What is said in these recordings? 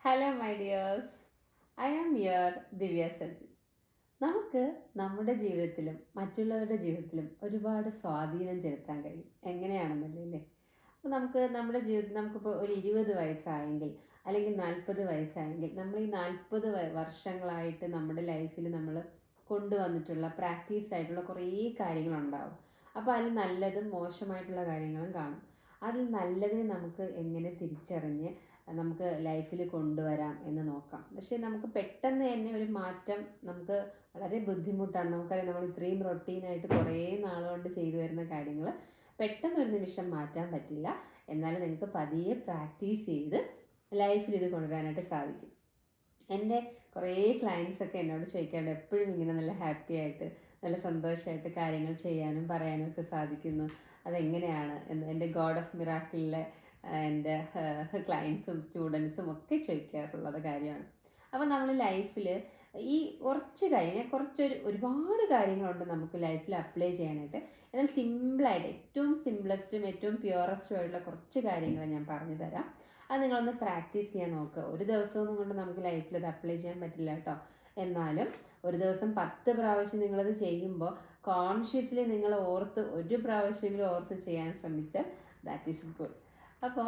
Hello my dears, I am your Divya Saji. നമുക്ക് നമ്മുടെ ജീവിതത്തിലും മറ്റുള്ളവരുടെ ജീവിതത്തിലും ഒരുപാട് സ്വാധീനം ചെലുത്താൻ കഴിയും. എങ്ങനെയാണെന്നല്ലേ അല്ലേ? അപ്പോൾ നമ്മുടെ ജീവിതത്തിൽ നമുക്കിപ്പോൾ ഒരു 20 വയസ്സായെങ്കിൽ അല്ലെങ്കിൽ 40 വയസ്സായെങ്കിൽ നമ്മൾ ഈ 40 വർഷങ്ങളായിട്ട് നമ്മുടെ ലൈഫിൽ നമ്മൾ കൊണ്ടുവന്നിട്ടുള്ള പ്രാക്ടീസ് ആയിട്ടുള്ള കുറേ കാര്യങ്ങളുണ്ടാവും. അപ്പോൾ അതിൽ നല്ലതും മോശമായിട്ടുള്ള കാര്യങ്ങളും കാണും. അതിൽ നല്ലതിനെ നമുക്ക് എങ്ങനെ തിരിച്ചറിഞ്ഞ് നമുക്ക് ലൈഫിൽ കൊണ്ടുവരാം എന്ന് നോക്കാം. പക്ഷേ നമുക്ക് പെട്ടെന്ന് തന്നെ ഒരു മാറ്റം നമുക്ക് വളരെ ബുദ്ധിമുട്ടാണ്. നമുക്കറിയാം, നമ്മൾ ഇത്രയും റൊട്ടീനായിട്ട് കുറേ നാളുകൊണ്ട് ചെയ്തു വരുന്ന കാര്യങ്ങൾ പെട്ടെന്ന് ഒരു നിമിഷം മാറ്റാൻ പറ്റില്ല. എന്നാലും നിങ്ങൾക്ക് പതിയെ പ്രാക്ടീസ് ചെയ്ത് ലൈഫിൽ ഇത് കൊണ്ടുവരാനായിട്ട് സാധിക്കും. എൻ്റെ കുറേ ക്ലയൻസൊക്കെ എന്നോട് ചോദിക്കാറുണ്ട്, എപ്പോഴും ഇങ്ങനെ നല്ല ഹാപ്പി ആയിട്ട് നല്ല സന്തോഷമായിട്ട് കാര്യങ്ങൾ ചെയ്യാനും പറയാനും ഒക്കെ സാധിക്കുന്നു, അതെങ്ങനെയാണ് എന്ന് എൻ്റെ ഗോഡ് ഓഫ് മിറാക്കിളിലെ എൻ്റെ ക്ലയൻസും സ്റ്റുഡൻസും ഒക്കെ ചോദിക്കാറുള്ളത് കാര്യമാണ്. അപ്പോൾ നമ്മൾ ലൈഫിൽ ഈ കുറച്ച് കാര്യം ഒരുപാട് കാര്യങ്ങളുണ്ട് നമുക്ക് ലൈഫിൽ അപ്ലൈ ചെയ്യാനായിട്ട്. എന്നാൽ സിമ്പിളായിട്ട് ഏറ്റവും സിമ്പിളസ്റ്റും ഏറ്റവും പ്യുവറസ്റ്റും ആയിട്ടുള്ള കുറച്ച് കാര്യങ്ങൾ ഞാൻ പറഞ്ഞു തരാം. അത് നിങ്ങളൊന്ന് പ്രാക്ടീസ് ചെയ്യാൻ നോക്കുക. ഒരു ദിവസമൊന്നും കൊണ്ട് നമുക്ക് ലൈഫിൽ അത് അപ്ലൈ ചെയ്യാൻ പറ്റില്ല കേട്ടോ. എന്നാലും ഒരു ദിവസം 10 പ്രാവശ്യം നിങ്ങളത് ചെയ്യുമ്പോൾ കോൺഷ്യസ്ലി നിങ്ങൾ ഒരു പ്രാവശ്യമെങ്കിലും ഓർത്ത് ചെയ്യാൻ ശ്രമിച്ചാൽ ദാറ്റ് ഈസ് ഗുഡ്. അപ്പോൾ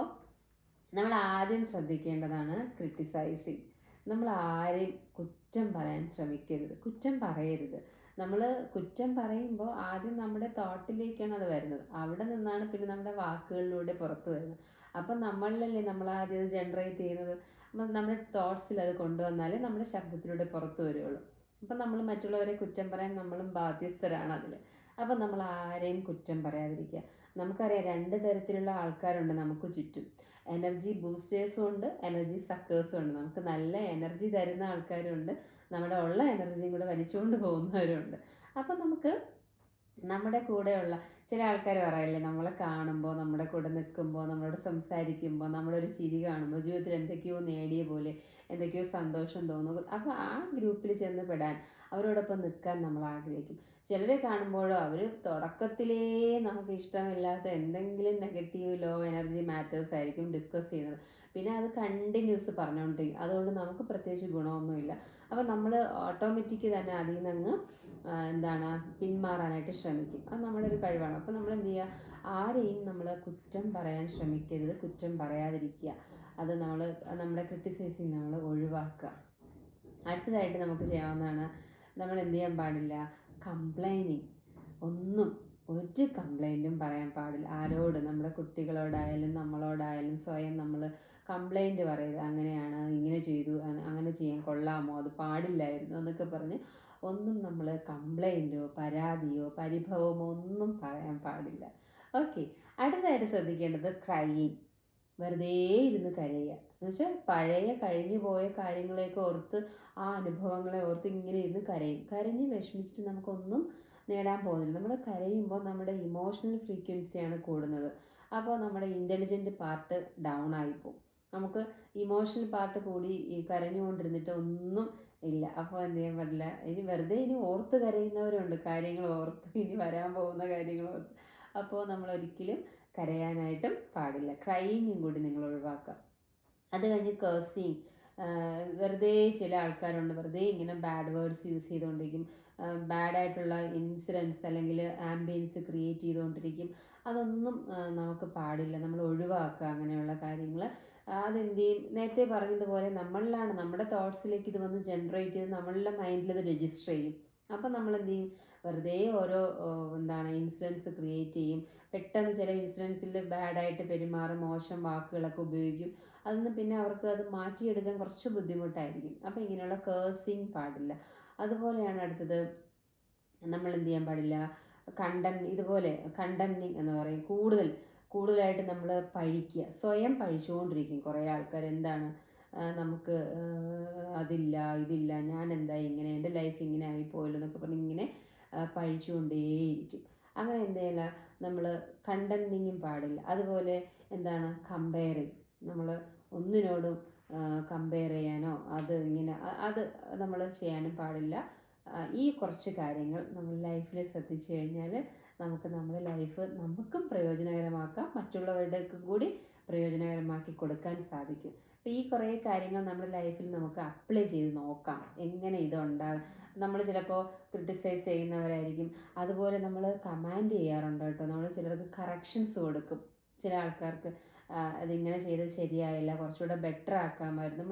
നമ്മൾ ആദ്യം ശ്രദ്ധിക്കേണ്ടതാണ് ക്രിട്ടിസൈസിങ്. നമ്മൾ ആരെയും കുറ്റം പറയാൻ ശ്രമിക്കരുത്, കുറ്റം പറയരുത്. നമ്മൾ കുറ്റം പറയുമ്പോൾ ആദ്യം നമ്മുടെ തോട്ടിലേക്കാണ് അത് വരുന്നത്, അവിടെ നിന്നാണ് പിന്നെ നമ്മുടെ വാക്കുകളിലൂടെ പുറത്തു വരുന്നത്. അപ്പം നമ്മളിലല്ലേ നമ്മൾ ആദ്യം അത് ജനറേറ്റ് ചെയ്യുന്നത്. അപ്പം നമ്മുടെ തോട്ട്സിൽ അത് കൊണ്ടുവന്നാലേ നമ്മുടെ ശബ്ദത്തിലൂടെ പുറത്തു വരികയുള്ളൂ. അപ്പം നമ്മൾ മറ്റുള്ളവരെ കുറ്റം പറയാൻ നമ്മളും ബാധ്യസ്ഥരാണ് അതിൽ. അപ്പം നമ്മൾ ആരെയും കുറ്റം പറയാതിരിക്കുക. നമുക്കറിയാം, 2 തരത്തിലുള്ള ആൾക്കാരുണ്ട് നമുക്ക് ചുറ്റും. എനർജി ബൂസ്റ്റേഴ്സും ഉണ്ട്, എനർജി സക്കേഴ്സും ഉണ്ട്. നമുക്ക് നല്ല എനർജി തരുന്ന ആൾക്കാരും ഉണ്ട്, നമ്മുടെ ഉള്ള എനർജിയും കൂടെ വലിച്ചുകൊണ്ട് പോകുന്നവരുണ്ട്. അപ്പം നമുക്ക് നമ്മുടെ കൂടെയുള്ള ചില ആൾക്കാർ പറയല്ലേ, നമ്മളെ കാണുമ്പോൾ, നമ്മുടെ കൂടെ നിൽക്കുമ്പോൾ, നമ്മളോട് സംസാരിക്കുമ്പോൾ, നമ്മുടെ ഒരു ചിരി കാണുമ്പോൾ ജീവിതത്തിൽ എന്തൊക്കെയോ നേടിയ പോലെ എന്തൊക്കെയോ സന്തോഷം തോന്നും. അപ്പോൾ ആ ഗ്രൂപ്പിൽ ചെന്ന് പെടാൻ, അവരോടൊപ്പം നിൽക്കാൻ നമ്മൾ ആഗ്രഹിക്കും. ചിലരെ കാണുമ്പോഴോ അവർ തുടക്കത്തിലേ നമുക്ക് ഇഷ്ടമില്ലാത്ത എന്തെങ്കിലും നെഗറ്റീവ് ലോ എനർജി മാറ്റേഴ്സ് ആയിരിക്കും ഡിസ്കസ് ചെയ്യുന്നത്. പിന്നെ അത് കണ്ടിന്യൂസ് പറഞ്ഞുകൊണ്ടിരിക്കും. അതുകൊണ്ട് നമുക്ക് പ്രത്യേകിച്ച് ഗുണമൊന്നുമില്ല. അപ്പോൾ നമ്മൾ ഓട്ടോമാറ്റിക്ക് തന്നെ അതിൽ നിന്ന് പിന്മാറാനായിട്ട് ശ്രമിക്കും. അത് നമ്മുടെ ഒരു കഴിവാണ്. അപ്പോൾ നമ്മൾ എന്ത് ചെയ്യുക, ആരെയും നമ്മൾ കുറ്റം പറയാൻ ശ്രമിക്കരുത്, കുറ്റം പറയാതിരിക്കുക. അത് നമ്മുടെ ക്രിട്ടിസൈസിങ് നമ്മൾ ഒഴിവാക്കുക. അടുത്തതായിട്ട് നമുക്ക് ചെയ്യാവുന്നതാണ്, നമ്മൾ എന്ത് ചെയ്യാൻ പാടില്ല, കംപ്ലൈനിങ്. ഒരു കംപ്ലൈൻറ്റും പറയാൻ പാടില്ല ആരോട്. നമ്മുടെ കുട്ടികളോടായാലും നമ്മളോടായാലും സ്വയം നമ്മൾ കംപ്ലൈൻറ്റ് പറയരുത്. അങ്ങനെയാണ്, ഇങ്ങനെ ചെയ്തു, അങ്ങനെ ചെയ്യാൻ കൊള്ളാമോ, അത് പാടില്ലായിരുന്നു എന്നൊക്കെ പറഞ്ഞ് ഒന്നും നമ്മൾ കംപ്ലൈൻറ്റോ പരാതിയോ പരിഭവമോ ഒന്നും പറയാൻ പാടില്ല. ഓക്കെ. അടുത്തതായിട്ട് ശ്രദ്ധിക്കേണ്ടത് ക്രൈയിങ്. വെറുതെ ഇരുന്ന് കരയുക എന്ന് വെച്ചാൽ പഴയ കഴിഞ്ഞു പോയ കാര്യങ്ങളെയൊക്കെ ഓർത്ത്, ആ അനുഭവങ്ങളെ ഓർത്ത് ഇങ്ങനെ ഇരുന്ന് കരഞ്ഞ് വിഷമിച്ചിട്ട് നമുക്കൊന്നും നേടാൻ പോകുന്നില്ല. നമ്മൾ കരയുമ്പോൾ നമ്മുടെ ഇമോഷണൽ ഫ്രീക്വൻസിയാണ് കൂടുന്നത്. അപ്പോൾ നമ്മുടെ ഇൻ്റലിജൻറ്റ് പാർട്ട് ഡൗൺ ആയിപ്പോവും. നമുക്ക് ഇമോഷണൽ പാർട്ട് കൂടി ഈ കരഞ്ഞുകൊണ്ടിരുന്നിട്ട് ഒന്നും ഇല്ല. അപ്പോൾ എന്ത് ചെയ്യാൻ പറ്റില്ല, ഇനി ഓർത്ത് കരയുന്നവരുണ്ട്, കാര്യങ്ങൾ ഓർത്ത്, ഇനി വരാൻ പോകുന്ന കാര്യങ്ങൾ ഓർത്ത്. അപ്പോൾ നമ്മൾ ഒരിക്കലും കരയാനായിട്ടും പാടില്ല. ക്രൈയിങ്ങും കൂടി നിങ്ങൾ ഒഴിവാക്കുക. അത് കഴിഞ്ഞ് കേഴ്സിങ്. വെറുതെ ചില ആൾക്കാരുണ്ട്, വെറുതെ ഇങ്ങനെ ബാഡ് വേർഡ്സ് യൂസ് ചെയ്തുകൊണ്ടിരിക്കും. ബാഡായിട്ടുള്ള ഇൻസിഡൻസ് അല്ലെങ്കിൽ ആംബിയൻസ് ക്രിയേറ്റ് ചെയ്തുകൊണ്ടിരിക്കും. അതൊന്നും നമുക്ക് പാടില്ല, നമ്മൾ ഒഴിവാക്കുക അങ്ങനെയുള്ള കാര്യങ്ങൾ. അതെന്ത് ചെയ്യും, നേരത്തെ പറഞ്ഞതുപോലെ നമ്മളിലാണ്, നമ്മുടെ തോട്ട്സിലേക്ക് ഇത് വന്ന് ജനറേറ്റ് ചെയ്ത് നമ്മളുടെ മൈൻഡിൽ ഇത് രജിസ്റ്റർ ചെയ്യും. അപ്പം നമ്മൾ എന്ത് ചെയ്യും, വെറുതെ ഓരോ ഇൻസിഡൻസ് ക്രിയേറ്റ് ചെയ്യും. പെട്ടെന്ന് ചില ഇൻസിഡൻസിൽ ബാഡായിട്ട് പെരുമാറും, മോശം വാക്കുകളൊക്കെ ഉപയോഗിക്കും. അതൊന്നും പിന്നെ അവർക്ക് അത് മാറ്റിയെടുക്കാൻ കുറച്ച് ബുദ്ധിമുട്ടായിരിക്കും. അപ്പോൾ ഇങ്ങനെയുള്ള കേഴ്സിങ് പാടില്ല. അതുപോലെയാണ് അടുത്തത്, നമ്മൾ എന്ത് ചെയ്യാൻ പാടില്ല, ഇതുപോലെ കണ്ടംനിങ് എന്ന് പറയും. കൂടുതലായിട്ട് നമ്മൾ പഴിക്കുക, സ്വയം പഴിച്ചുകൊണ്ടിരിക്കും കുറേ ആൾക്കാർ. നമുക്ക് അതില്ല ഇതില്ല, ഞാൻ എന്താ ഇങ്ങനെ, എൻ്റെ ലൈഫ് ഇങ്ങനെ ആയിപ്പോയല്ലോ എന്നൊക്കെ പറഞ്ഞ് ഇങ്ങനെ പഴിച്ചുകൊണ്ടേയിരിക്കും. അങ്ങനെ എന്തെയില്ല, നമ്മൾ കണ്ടംനിങ്ങും പാടില്ല. അതുപോലെ കമ്പയറിങ്. നമ്മൾ ഒന്നിനോടും കമ്പയർ ചെയ്യാനോ അത് നമ്മൾ ചെയ്യാനും പാടില്ല. ഈ കുറച്ച് കാര്യങ്ങൾ നമ്മൾ ലൈഫിൽ ശ്രദ്ധിച്ചു കഴിഞ്ഞാൽ നമുക്ക് നമ്മുടെ ലൈഫ് നമുക്കും പ്രയോജനകരമാക്കാം, മറ്റുള്ളവരുടെക്കും കൂടി പ്രയോജനകരമാക്കി കൊടുക്കാൻ സാധിക്കും. അപ്പോൾ ഈ കുറേ കാര്യങ്ങൾ നമ്മുടെ ലൈഫിൽ നമുക്ക് അപ്ലൈ ചെയ്ത് നോക്കാം. എങ്ങനെ ഇതുണ്ടാകും. നമ്മൾ ചിലപ്പോൾ ക്രിട്ടിസൈസ് ചെയ്യുന്നവരായിരിക്കും. അതുപോലെ നമ്മൾ കമാൻഡ് ചെയ്യാറുണ്ട് കേട്ടോ. നമ്മൾ ചിലർക്ക് കറക്ഷൻസ് കൊടുക്കും. ചില ആൾക്കാർക്ക് അതിങ്ങനെ ചെയ്തത് ശരിയായില്ല, കുറച്ചുകൂടെ ബെറ്റർ ആക്കാമായിരുന്നു.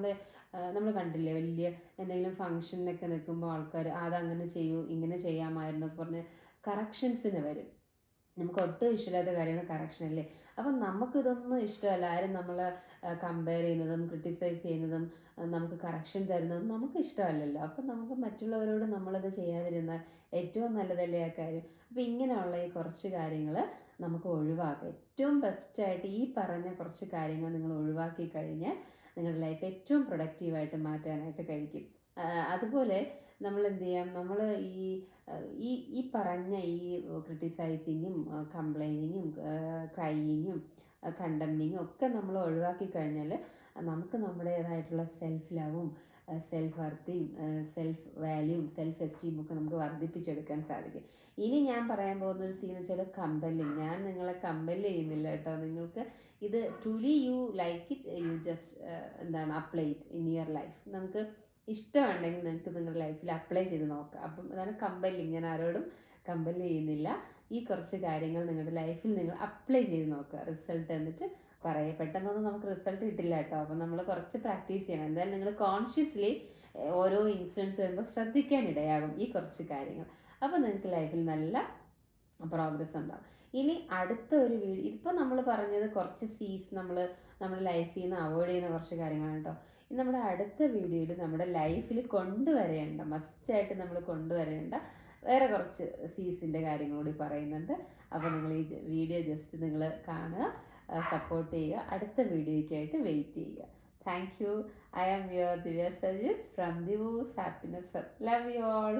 നമ്മൾ കണ്ടില്ലേ, വലിയ എന്തെങ്കിലും ഫങ്ഷനൊക്കെ നിൽക്കുമ്പോൾ ആൾക്കാർ അതങ്ങനെ ചെയ്യൂ, ഇങ്ങനെ ചെയ്യാമായിരുന്നു പറഞ്ഞ് കറക്ഷൻസിന് വരും. നമുക്ക് ഒട്ടും ഇഷ്ടമില്ലാത്ത കാര്യമാണ് കറക്ഷൻ അല്ലേ. അപ്പം നമുക്കിതൊന്നും ഇഷ്ടമല്ല. ആരും നമ്മൾ കമ്പയർ ചെയ്യുന്നതും ക്രിട്ടിസൈസ് ചെയ്യുന്നതും നമുക്ക് കറക്ഷൻ തരുന്നതും നമുക്ക് ഇഷ്ടമല്ലല്ലോ. അപ്പം നമുക്ക് മറ്റുള്ളവരോട് നമ്മളത് ചെയ്യാതിരുന്നാൽ ഏറ്റവും നല്ലതല്ലേ ആ കാര്യം. അപ്പം ഇങ്ങനെയുള്ള ഈ കുറച്ച് കാര്യങ്ങൾ നമുക്ക് ഒഴിവാക്കാം. ഏറ്റവും ബെസ്റ്റായിട്ട് ഈ പറഞ്ഞ കുറച്ച് കാര്യങ്ങൾ നിങ്ങൾ ഒഴിവാക്കി കഴിഞ്ഞാൽ നിങ്ങളുടെ ലൈഫ് ഏറ്റവും പ്രൊഡക്റ്റീവായിട്ട് മാറ്റാനായിട്ട് കഴിക്കും. അതുപോലെ നമ്മൾ എന്ത് ചെയ്യാം, നമ്മൾ ഈ ഈ ഈ പറഞ്ഞ ഈ ക്രിട്ടിസൈസിങ്ങും കംപ്ലൈനിങ്ങും ക്രൈയിങ്ങും കണ്ടംനിങ്ങും ഒക്കെ നമ്മൾ ഒഴിവാക്കി കഴിഞ്ഞാൽ നമുക്ക് നമ്മുടേതായിട്ടുള്ള സെൽഫ് ലവും സെൽഫ് വർത്തിയും സെൽഫ് വാല്യൂവും സെൽഫ് എസ്റ്റീമും ഒക്കെ നമുക്ക് വർദ്ധിപ്പിച്ചെടുക്കാൻ സാധിക്കും. ഇനി ഞാൻ പറയാൻ പോകുന്ന ഒരു സീൻ എന്ന് വെച്ചാൽ കമ്പല്ലിങ്. ഞാൻ നിങ്ങളെ കമ്പൽ ചെയ്യുന്നില്ല കേട്ടോ. നിങ്ങൾക്ക് ഇത് truly you like it, you just എന്താണ് apply it in your life. നമുക്ക് ഇഷ്ടമുണ്ടെങ്കിൽ നിങ്ങൾക്ക് നിങ്ങളുടെ ലൈഫിൽ അപ്ലൈ ചെയ്ത് നോക്കാം. അപ്പം അതാണ് കമ്പല്ലിങ്. ഞാൻ ആരോടും കമ്പൽ ചെയ്യുന്നില്ല. ഈ കുറച്ച് കാര്യങ്ങൾ നിങ്ങളുടെ ലൈഫിൽ നിങ്ങൾ അപ്ലൈ ചെയ്ത് നോക്കുക. റിസൾട്ട് എന്നിട്ട് പറയുക. പെട്ടെന്നൊന്നും നമുക്ക് റിസൾട്ട് കിട്ടില്ല കേട്ടോ. അപ്പം നമ്മൾ കുറച്ച് പ്രാക്ടീസ് ചെയ്യണം. എന്തായാലും നിങ്ങൾ കോൺഷ്യസ്ലി ഓരോ ഇൻസിഡൻസ് വരുമ്പോൾ ശ്രദ്ധിക്കാനിടയാകും ഈ കുറച്ച് കാര്യങ്ങൾ. അപ്പോൾ നിങ്ങൾക്ക് ലൈഫിൽ നല്ല പ്രോഗ്രസ് ഉണ്ടാകും. ഇനി അടുത്ത ഒരു വീഡിയോ, ഇപ്പോൾ നമ്മൾ പറഞ്ഞത് കുറച്ച് സീസ് നമ്മുടെ ലൈഫിൽ നിന്ന് അവോയ്ഡ് ചെയ്യുന്ന കുറച്ച് കാര്യങ്ങളാണ് കേട്ടോ. ഇനി നമ്മുടെ അടുത്ത വീഡിയോയിൽ നമ്മുടെ ലൈഫിൽ കൊണ്ടുവരേണ്ട, മസ്റ്റായിട്ട് നമ്മൾ കൊണ്ടുവരേണ്ട വേറെ കുറച്ച് സീസിൻ്റെ കാര്യങ്ങൾ കൂടി പറയുന്നുണ്ട്. അപ്പോൾ നിങ്ങൾ ഈ വീഡിയോ ജസ്റ്റ് നിങ്ങൾ കാണുക, സപ്പോർട്ട് ചെയ്യുക. അടുത്ത വീഡിയോയ്ക്കായിട്ട് വെയിറ്റ് ചെയ്യുക. Thank you. I am your Divya Sajith from Divu's happiness. Love you all.